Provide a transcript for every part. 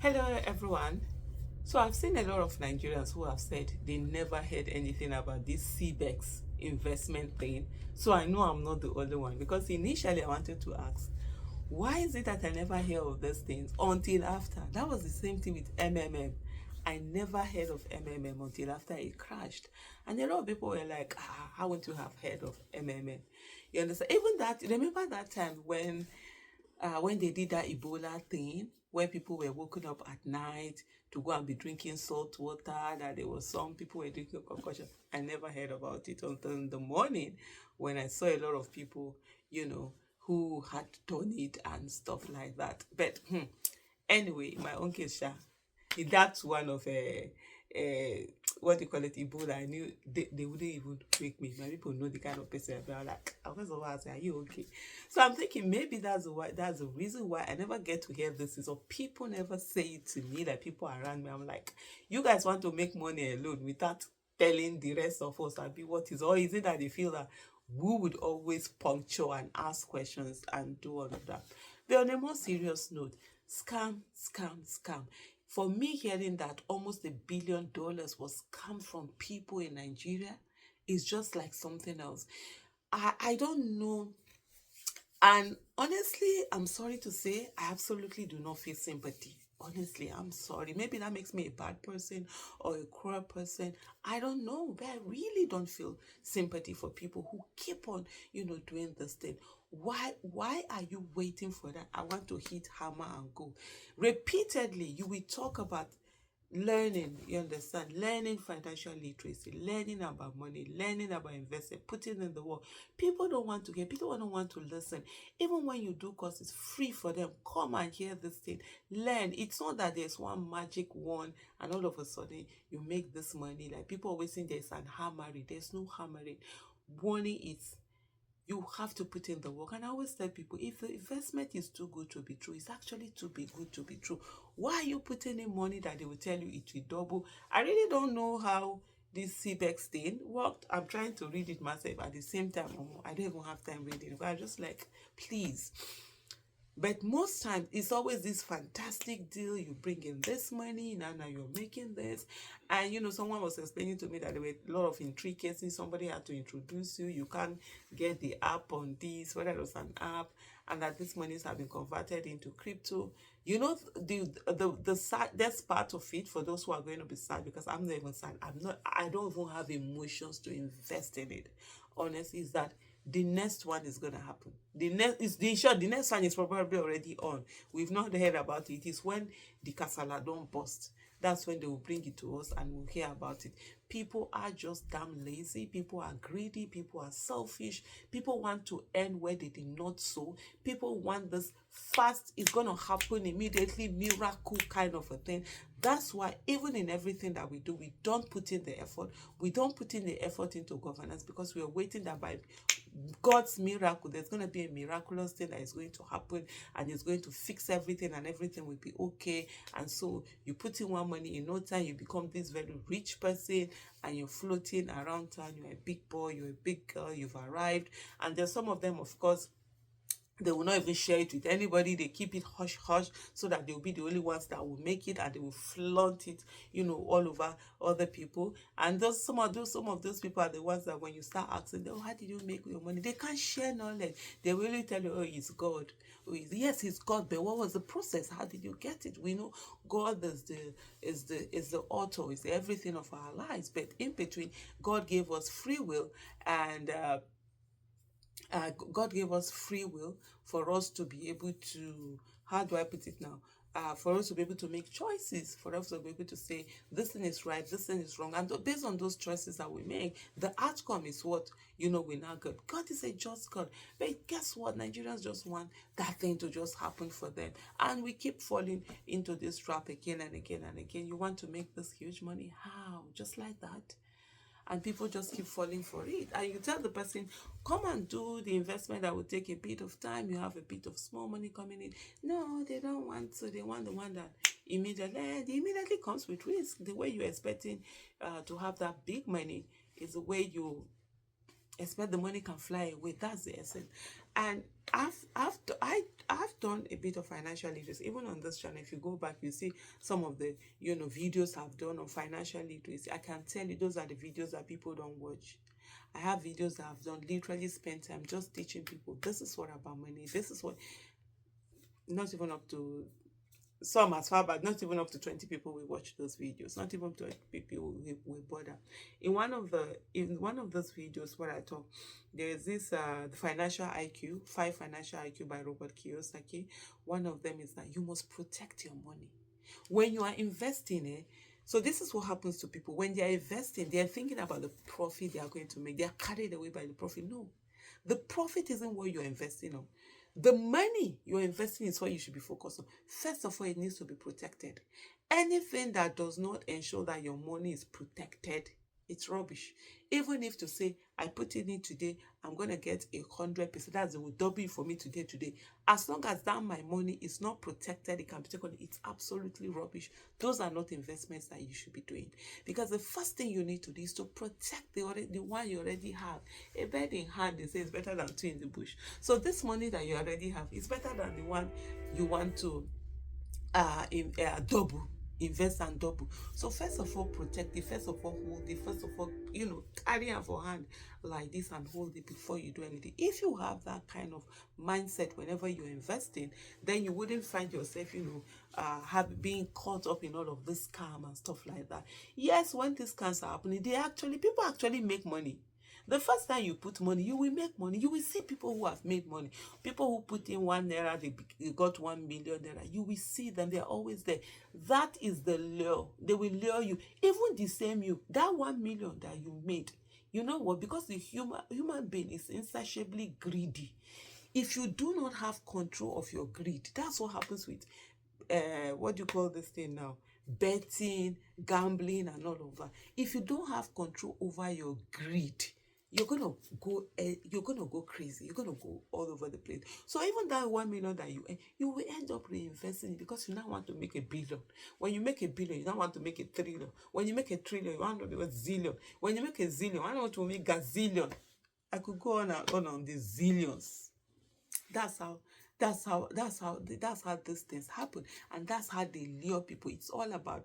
Hello everyone. So I've seen a lot of Nigerians who have said they never heard anything about this CBEX investment thing. So I know I'm not the only one because initially I wanted to ask, why is it that I never hear of these things until after? That was the same thing with MMM. I never heard of MMM until after it crashed. And a lot of people were like, how wouldn't you have heard of MMM? You understand? Even that, remember that time when they did that Ebola thing, where people were waking up at night to go and be drinking salt water, that there was some people were drinking concoction. I never heard about it until in the morning when I saw a lot of people, who had done it and stuff like that. But anyway, in my own case, that's one of what do you call it, Ebola. I knew they wouldn't even wake me. My people know the kind of person I'm like, I was always say, are you okay? So I'm thinking maybe that's the reason why I never get to hear this. Is or people never say it to me, like people around me. I'm like, you guys want to make money alone without telling the rest of us I'll be what is, or is it that they feel that we would always puncture and ask questions and do all of that? But on a more serious note, scam, scam, scam. For me, hearing that almost $1 billion was scammed from people in Nigeria is just like something else. I don't know. And honestly, I'm sorry to say, I absolutely do not feel sympathy. Honestly, I'm sorry. Maybe that makes me a bad person or a cruel person. I don't know, but I really don't feel sympathy for people who keep on, doing this thing. Why are you waiting for that? I want to hit hammer and go. Repeatedly, you will talk about learning, you understand, learning financial literacy, learning about money, learning about investing, putting in the work. People don't want to hear, people don't want to listen. Even when you do courses free for them, come and hear this thing, learn. It's not that there's one magic wand and all of a sudden you make this money. Like people always think there's an hammering. There's no hammering. Warning, is you have to put in the work. And I always tell people, if the investment is too good to be true, it's actually too be good to be true. Why are you putting in money that they will tell you it will double? I really don't know how this CBEX thing worked. I'm trying to read it myself at the same time. I don't even have time reading it. But I'm just like, please. But most times, it's always this fantastic deal. You bring in this money, now you're making this. And, someone was explaining to me that there were a lot of intricacies. Somebody had to introduce you. You can't get the app on this, whether it was an app, and that these monies have been converted into crypto. The saddest part of it, for those who are going to be sad, because I'm not even sad. I don't even have emotions to invest in it. Honestly, is that the next one is going to happen. The next one is probably already on. We've not heard about it. It's when the casala don't bust. That's when they will bring it to us and we'll hear about it. People are just damn lazy. People are greedy. People are selfish. People want to earn where they did not sow. People want this fast. It's going to happen immediately, miracle kind of a thing. That's why even in everything that we do, we don't put in the effort. We don't put in the effort into governance because we are waiting that by God's miracle, there's going to be a miraculous thing that is going to happen and it's going to fix everything and everything will be okay. And so you put in one money, in no time you become this very rich person and you're floating around town. You're a big boy, you're a big girl, you've arrived. And there's some of them, of course, they will not even share it with anybody. They keep it hush hush so that they'll be the only ones that will make it and they will flaunt it, all over other people. And some of those people are the ones that when you start asking them, how did you make your money? They can't share knowledge. They will really tell you, oh, it's God. Yes, it's God, but what was the process? How did you get it? We know God is the author, is the everything of our lives. But in between, God gave us free will and God gave us free will for us to be able to, how do I put it now? For us to be able to make choices, for us to be able to say, this thing is right, this thing is wrong. And based on those choices that we make, the outcome is what, we now get. God is a just God. But guess what? Nigerians just want that thing to just happen for them. And we keep falling into this trap again and again and again. You want to make this huge money? How? Just like that? And people just keep falling for it. And you tell the person, come and do the investment that will take a bit of time. You have a bit of small money coming in. No, they don't want to. They want the one that immediately comes with risk. The way you're expecting to have that big money is the way you expect the money can fly away. That's the essence. And I've done a bit of financial literacy. Even on this channel, if you go back, you see some of the videos I've done on financial literacy. I can tell you those are the videos that people don't watch. I have videos that I've done, literally spent time just teaching people this is what about money. This is what, not even up to some as far back, not even up to 20 people will watch those videos. Not even 20 people will bother. In one of those videos where I talk, there is this the financial IQ, 5 financial IQ by Robert Kiyosaki. One of them is that you must protect your money. When you are investing, so this is what happens to people. When they are investing, they are thinking about the profit they are going to make. They are carried away by the profit. No, the profit isn't what you're investing on. The money you're investing is what you should be focused on. First of all, it needs to be protected. Anything that does not ensure that your money is protected, it's rubbish. Even if to say, I put it in today, I'm going to get 100%, that's it will double it for me today. As long as that my money is not protected, it can be taken, it's absolutely rubbish. Those are not investments that you should be doing. Because the first thing you need to do is to protect the one you already have. A bird in hand, they say, is better than two in the bush. So this money that you already have is better than the one you want to double, invest and double. So first of all, protect it. First of all, hold it. First of all, carry it for hand like this and hold it before you do anything. If you have that kind of mindset whenever you're investing, then you wouldn't find yourself have being caught up in all of this scam and stuff like that. Yes, when these scams are happening, people actually make money. The first time you put money, you will make money. You will see people who have made money. People who put in 1 naira, they got 1 million naira. You will see them. They're always there. That is the lure. They will lure you. Even the same you, that 1 million that you made, you know what? Because the human being is insatiably greedy. If you do not have control of your greed, that's what happens with what do you call this thing now? Betting, gambling, and all of that. If you don't have control over your greed, you're gonna go crazy. You're gonna go all over the place. So even that 1 million that you will end up reinvesting it because you now want to make a billion. When you make a billion, you now want to make a trillion. When you make a trillion, you want to make a zillion. When you make a zillion, you want to make a gazillion. I could go on and on these zillions. That's how these things happen, and that's how they lure people. It's all about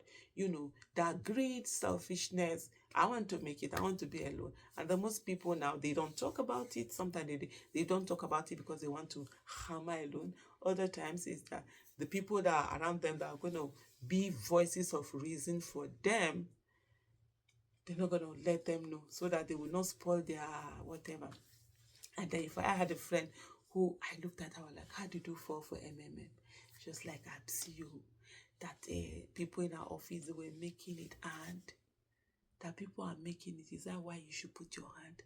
that greed, selfishness. I want to make it, I want to be alone. And the most people now, they don't talk about it. Sometimes they don't talk about it because they want to hammer alone. Other times it's that the people that are around them that are going to be voices of reason for them, they're not going to let them know so that they will not spoil their whatever. And then if I had a friend who I looked at, I was like, how did you fall for MMM? She was like, I see you. That people in our office, they were making it, and that people are making it. Is that why you should put your hand?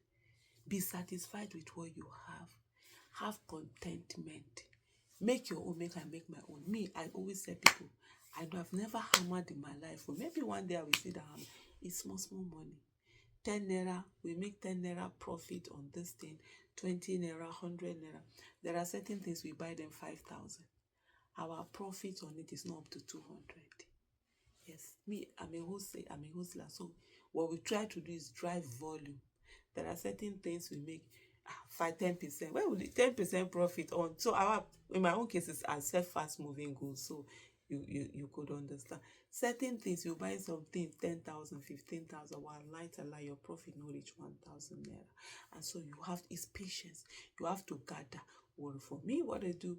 Be satisfied with what you have. Have contentment. Make your own, make I make my own. Me, I always say people, I know I've never hammered in my life. Or maybe one day I will see that it's small money. 10 naira, we make 10 naira profit on this thing, 20 naira, 100 naira. There are certain things we buy them 5,000. Our profit on it is not up to 200. Yes, me, I'm a wholesaler. So what we try to do is drive volume. There are certain things we make 10%. Where will the 10% profit on? So in my own cases, I sell fast moving goods. So you could understand. Certain things, you buy something 10,000, 15,000, while light your profit no reach 1,000 naira. And so it's patience. You have to gather. Well, for me, what I do,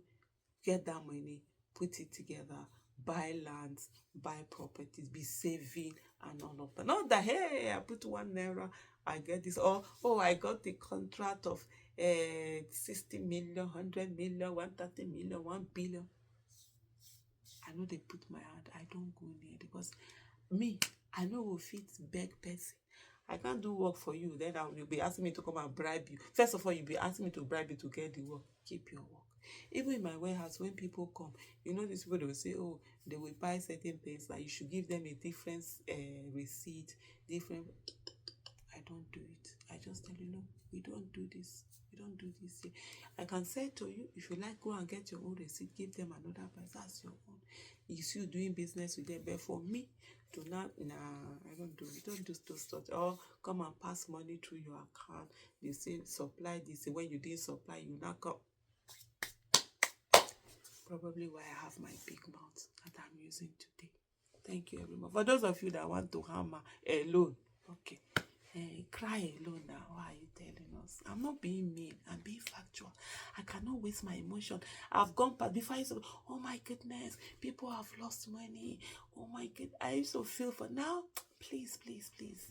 get that money, put it together, buy lands, buy properties, be saving and all of that. Not that, hey, I put 1 naira, I get this, or I got the contract of 60 million, 100 million, 130 million, 1 billion. I know they put my hand. I don't go near because me, I know will fit beg person. I can't do work for you. Then you'll be asking me to come and bribe you. First of all, you'll be asking me to bribe you to get the work. Keep your work. Even in my warehouse, when people come, these people, they will say, oh, they will buy certain things, like you should give them a different receipt, different. I don't do it. I just tell you, no, we don't do this. We don't do this here. I can say to you, if you like, go and get your own receipt, give them another price. That's your own. It's you doing business with them. But for me, I don't do it. Don't do those stuff. Or come and pass money through your account. They say supply this. When you didn't supply, you now come. Probably why I have my big mouth that I'm using today. Thank you, everyone. For those of you that want to hammer alone, okay. Cry alone now. Why are you telling us? I'm not being mean. I'm being factual. I cannot waste my emotion. I've gone past before. I used to, oh my goodness, people have lost money. Oh my god, I used to feel for now. Please, please, please.